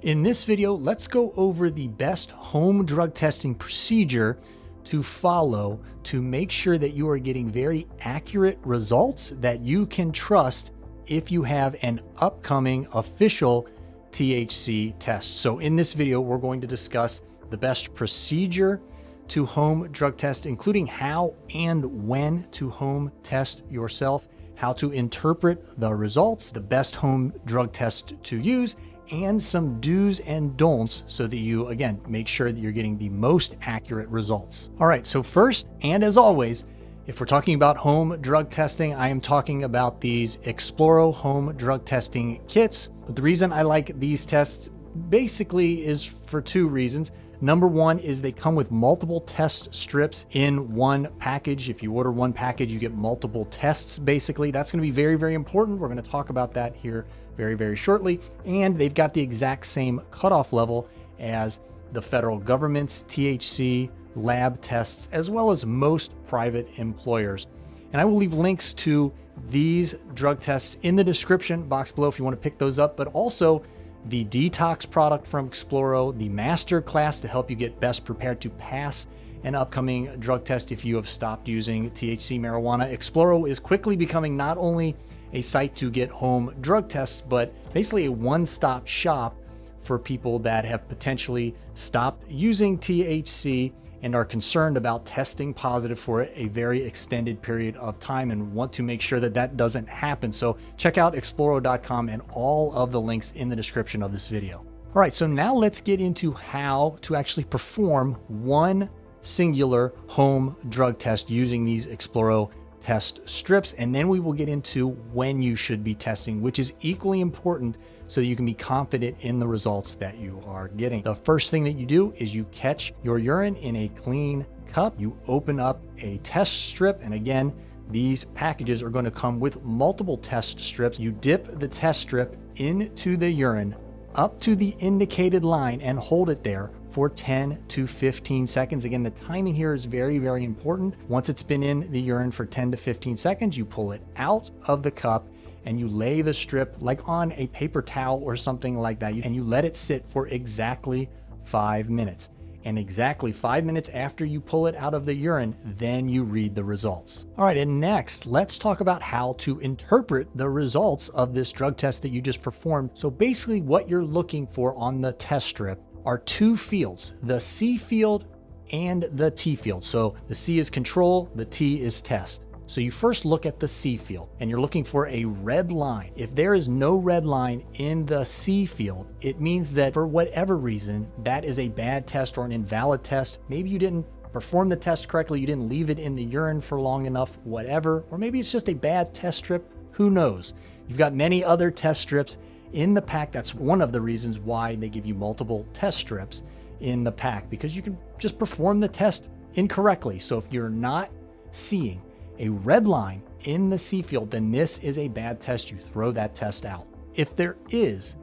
In this video, let's go over the best home drug testing procedure to follow to make sure that you are getting very accurate results that you can trust if you have an upcoming official THC test. So in this video, we're going to discuss the best procedure to home drug test, including how and when to home test yourself, how to interpret the results, the best home drug test to use, and some do's and don'ts so that you, again, make sure that you're getting the most accurate results. All right, so first, and as always, if we're talking about home drug testing, I am talking about these Exploro home drug testing kits. But the reason I like these tests basically is for two reasons. Number one is they come with multiple test strips in one package. If you order one package, you get multiple tests, basically. That's going to be very, very important. We're going to talk about that here very, very shortly. And they've got the exact same cutoff level as the federal government's THC lab tests, as well as most private employers. And I will leave links to these drug tests in the description box below if you want to pick those up, but also the detox product from Exploro, the master class to help you get best prepared to pass an upcoming drug test if you have stopped using THC marijuana. Exploro is quickly becoming not only a site to get home drug tests, but basically a one-stop shop for people that have potentially stopped using THC and are concerned about testing positive for a very extended period of time and want to make sure that that doesn't happen. So check out exploro.com and all of the links in the description of this video. All right, so now let's get into how to actually perform one singular home drug test using these Exploro test strips, and then we will get into when you should be testing, which is equally important so that you can be confident in the results that you are getting. The first thing that you do is you catch your urine in a clean cup. You open up a test strip, and again, these packages are going to come with multiple test strips. You dip the test strip into the urine up to the indicated line and hold it there for 10 to 15 seconds. Again, the timing here is very, very important. Once it's been in the urine for 10 to 15 seconds, you pull it out of the cup and you lay the strip like on a paper towel or something like that, and you let it sit for exactly 5 minutes. And exactly 5 minutes after you pull it out of the urine, then you read the results. All right, and next, let's talk about how to interpret the results of this drug test that you just performed. So basically what you're looking for on the test strip are two fields, the C field and the T field. So the C is control, the T is test. So you first look at the C field and you're looking for a red line. If there is no red line in the C field, it means that for whatever reason, that is a bad test or an invalid test. Maybe you didn't perform the test correctly, you didn't leave it in the urine for long enough, whatever, or maybe it's just a bad test strip, who knows? You've got many other test strips in the pack. That's one of the reasons why they give you multiple test strips in the pack, because you can just perform the test incorrectly. So if you're not seeing a red line in the C field, then this is a bad test. You throw that test out. If there is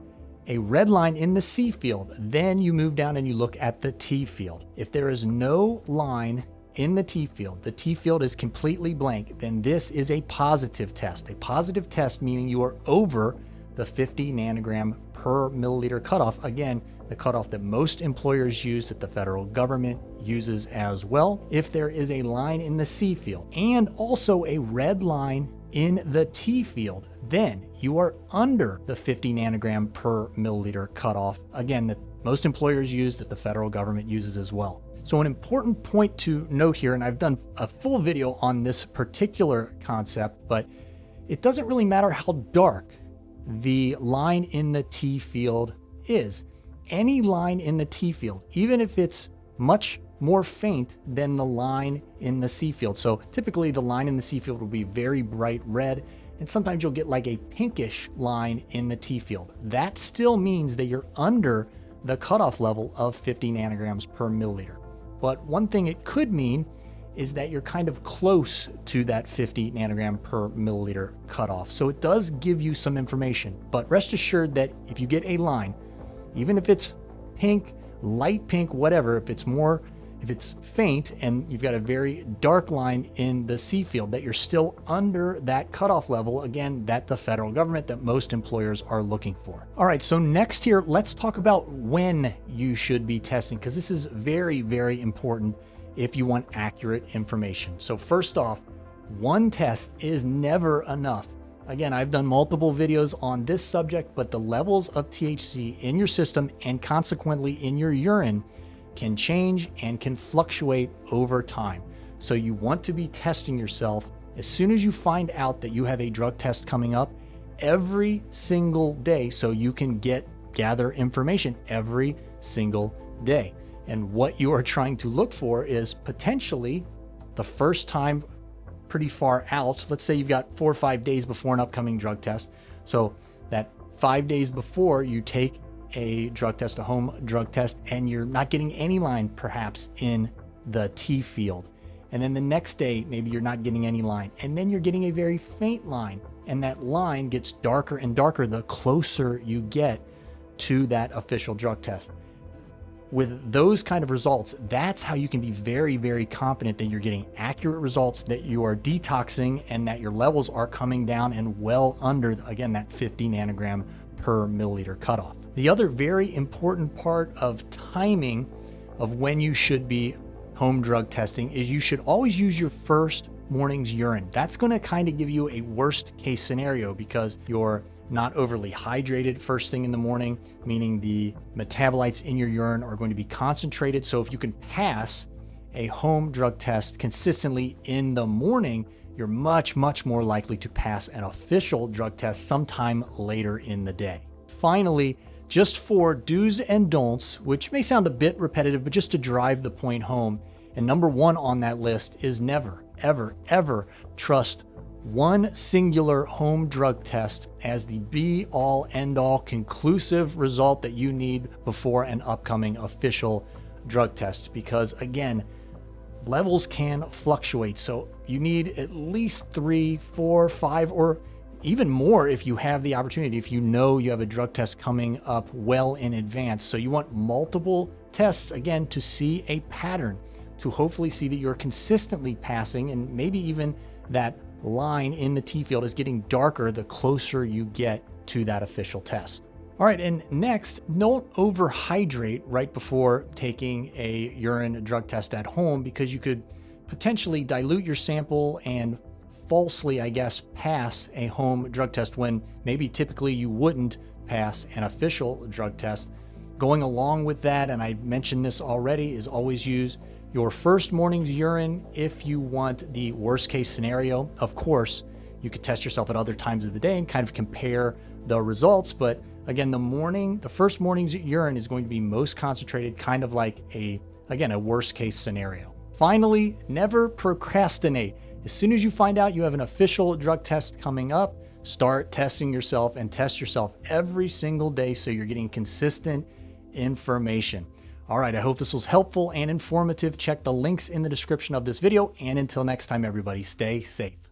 a red line in the C field, then you move down and you look at the T field. If there is no line in the T field is completely blank, then this is a positive test. A positive test meaning you are over the 50 nanogram per milliliter cutoff. Again, the cutoff that most employers use, that the federal government uses as well. If there is a line in the C field and also a red line in the T field, then you are under the 50 nanogram per milliliter cutoff. Again, that most employers use, that the federal government uses as well. So an important point to note here, and I've done a full video on this particular concept, but it doesn't really matter how dark the line in the T field is. Any line in the T field, even if it's much more faint than the line in the C field. So typically the line in the C field will be very bright red, and sometimes you'll get like a pinkish line in the T field. That still means that you're under the cutoff level of 50 nanograms per milliliter. But one thing it could mean is that you're kind of close to that 50 nanogram per milliliter cutoff. So it does give you some information, but rest assured that if you get a line, even if it's pink, light pink, whatever, if it's more if it's faint and you've got a very dark line in the C field, that you're still under that cutoff level, again, that the federal government, that most employers are looking for. All right, so next here, let's talk about when you should be testing, because this is very, very important if you want accurate information. So first off, one test is never enough. Again, I've done multiple videos on this subject, but the levels of THC in your system and consequently in your urine can change and can fluctuate over time. So you want to be testing yourself as soon as you find out that you have a drug test coming up every single day, so you can gather information every single day. And what you are trying to look for is potentially the first time pretty far out. Let's say you've got 4 or 5 days before an upcoming drug test. So that 5 days before you take a drug test, a home drug test, and you're not getting any line perhaps in the T field. And then the next day, maybe you're not getting any line. And then you're getting a very faint line. And that line gets darker and darker the closer you get to that official drug test. With those kind of results, that's how you can be very, very confident that you're getting accurate results, that you are detoxing, and that your levels are coming down and well under, again, that 50 nanogram per milliliter cutoff. The other very important part of timing of when you should be home drug testing is you should always use your first morning's urine. That's going to kind of give you a worst case scenario because you're not overly hydrated first thing in the morning, meaning the metabolites in your urine are going to be concentrated. So if you can pass a home drug test consistently in the morning, you're much, much more likely to pass an official drug test sometime later in the day. Finally, just for do's and don'ts, which may sound a bit repetitive, but just to drive the point home, and number one on that list is never, ever, ever trust one singular home drug test as the be-all, end-all conclusive result that you need before an upcoming official drug test. Because again, levels can fluctuate. So you need at least 3, 4, 5, or even more if you have the opportunity, if you know you have a drug test coming up well in advance. So you want multiple tests, again, to see a pattern, to hopefully see that you're consistently passing, and maybe even that line in the T field is getting darker the closer you get to that official test. All right, and next, don't overhydrate right before taking a urine drug test at home, because you could potentially dilute your sample and falsely, I guess, pass a home drug test when maybe typically you wouldn't pass an official drug test. Going along with that, and I mentioned this already, is always use your first morning's urine if you want the worst case scenario. Of course, you could test yourself at other times of the day and kind of compare the results. But again, the first morning's urine is going to be most concentrated, kind of like a worst case scenario. Finally, never procrastinate. As soon as you find out you have an official drug test coming up, start testing yourself and test yourself every single day so you're getting consistent information. All right, I hope this was helpful and informative. Check the links in the description of this video. And until next time, everybody, stay safe.